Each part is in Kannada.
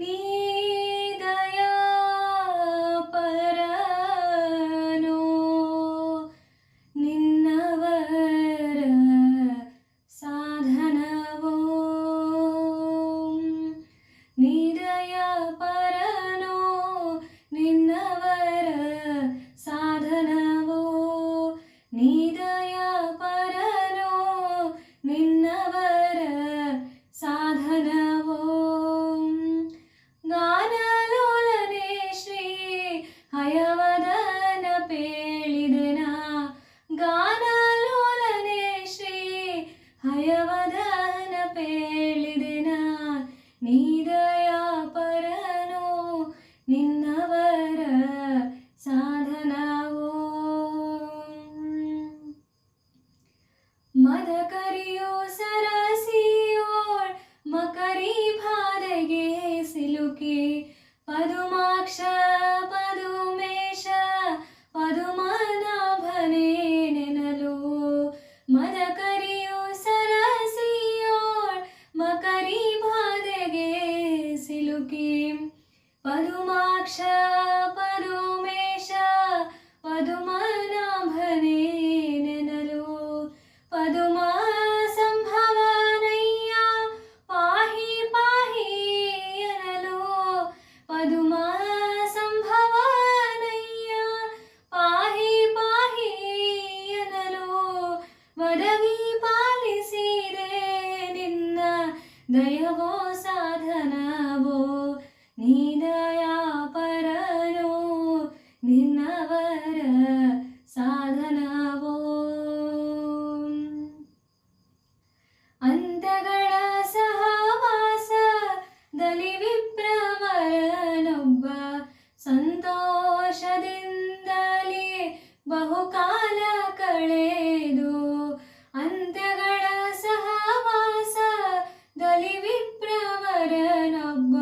ನೀ ದಯಾ ಪರನೋ ನಿನ್ನವರ ಸಾಧನವೋ ನೀ ದಯಾ ಪರನೋ ನಿನ್ನವರ ಸಾಧನವೋ ನೀ ದಯಾ ಪರನೋ ನಿನ್ನವರ ಸಾಧನವೋ ಗಾನಲೋಲನೆ ಶ್ರೀ ಹಯವದನ ಪೇಳಿದೆನ ಗಾನಲೋಲನೆ ಶ್ರೀ ಹಯವದನ ಪೇಳಿದೆನ ನೀ ದಯಾ ಪರನೋ ನಿನ್ನವರ ಸಾಧನವೋ ಮದಕರಿಯೋ ಸರಸಿಯೋಳ್ ಮಕರಿ ಬಾಧೆಗೆ ಸಿಲುಕಿ ಪದುಮಾಕ್ಷ ಪದುಮೇಶ ಪದುಮನಾಭನೇ ನೆನಲು ಮದಕರಿಯೋ ಸರಸಿಯೋಳ್ ಮಕರಿ ಬಾಧೆಗೆ ಸಿಲುಕಿ ಪದುಮಾಕ್ಷ ಪದುಮೇಶ ಪದುಮನಾಭನೇ ನೆನಲು ಪದುಮ ಸಂಭವನಯ್ಯ ಪಾಹಿ ಪಾಹಿ ಎನಲು ಪದುಮ ಸಂಭವನಯ್ಯ ಪಾಹಿ ಪಾಹಿ ಎನಲು ಒದಗಿ ಪಾಲಿಸಿದೆ ನಿನ್ನ ದಯವೋ ಸಾಧನವೋ ನೀ ದಯಾ ಪರನೋ ನಿನ್ನವರ ಸಾಧನವೋ ಅಂತಗಳ ಸಹವಾಸದಲ್ಲಿ ವಿಪ್ರವರನೊಬ್ಬ ಸಂತೋಷದಿಂದಲೇ ಬಹುಕಾಲ ಕಳೆದು ಅಂತ್ಯಗಳ ಸಹವಾಸದಲ್ಲಿ ವಿಪ್ರವರನೊಬ್ಬ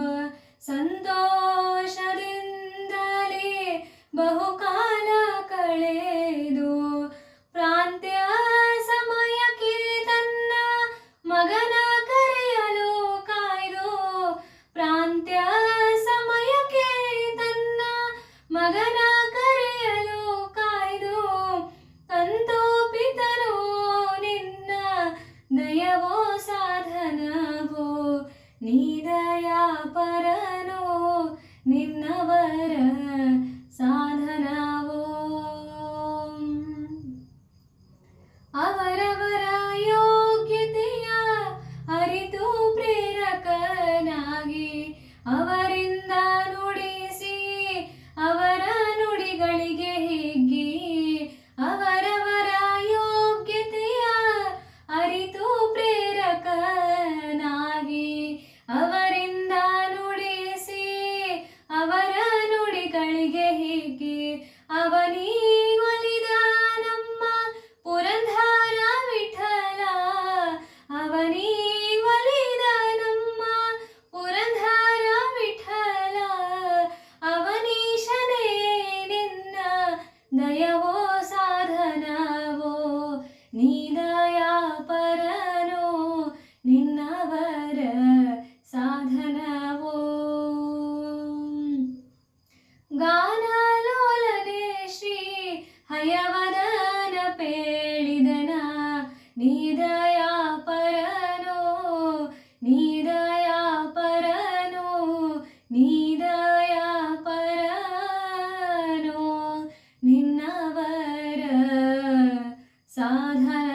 ಸಂತೋಷದಿಂದಲೇ ಬಹುಕಾಲ ಕಳೆದು ಪ್ರಾಂತ್ಯ ಸಮಯಕ್ಕೆ ತನ್ನ ಮಗನ ಕರೆಯಲು ಕಾಯ್ದು ಪ್ರಾಂತ್ಯ ಸಮಯಕ್ಕೆ ತನ್ನ ಮಗನ ಕರೆಯಲು ಕಾಯ್ದು ಸಂತೋಪಿತನೋ ನಿನ್ನ ದಯವೋ ಸಾಧನವೋ ನೀ ದಯಾ ಪರನೋ ನಿನ್ನವರ ಸಾಧನವೋ ಅವರವರ ಯೋಗ್ಯತೆಯ ಅರಿತು ಪ್ರೇರಕನಾಗಿ ಅವರಿಂದ ನುಡಿಸಿ ಅವರ ನುಡಿಗಳಿಗೆ ಹಿಗ್ಗಿ ಅವರವರ ಯೋಗ್ಯತೆಯ ಅರಿತು ಪ್ರೇರಕನಾಗಿ ಅವರಿಂದ ನುಡಿಸಿ ಅವರ ನುಡಿಗಳಿಗೆ ಹಿಗ್ಗಿ ಅವನೀ ಒಲಿದ ನಮ್ಮ ಪುರಂದರ ವಿಠಲ ಅವನೀ ಒಲಿದ ನಮ್ಮ ಪುರಂದರ ವಿಠಲ ಅವನೀಶನೇ ನಿನ್ನ ದಯವೋ ಸಾಧನವೋ ನೀ ದಯಾ ಪರನೋ ನಿನ್ನವರ ಸಾಧನವೋ ಗಾನಲೋಲನೆ ಶ್ರೀ ಹಯವದನ ಪೇಳಿದನ ನೀ ದಯಾ ಪರನೋ ನೀ ದಯಾ ಪರನೋ ನೀ ದಯಾ ಪರನೋ ನಿನ್ನವರ ಸಾಧನ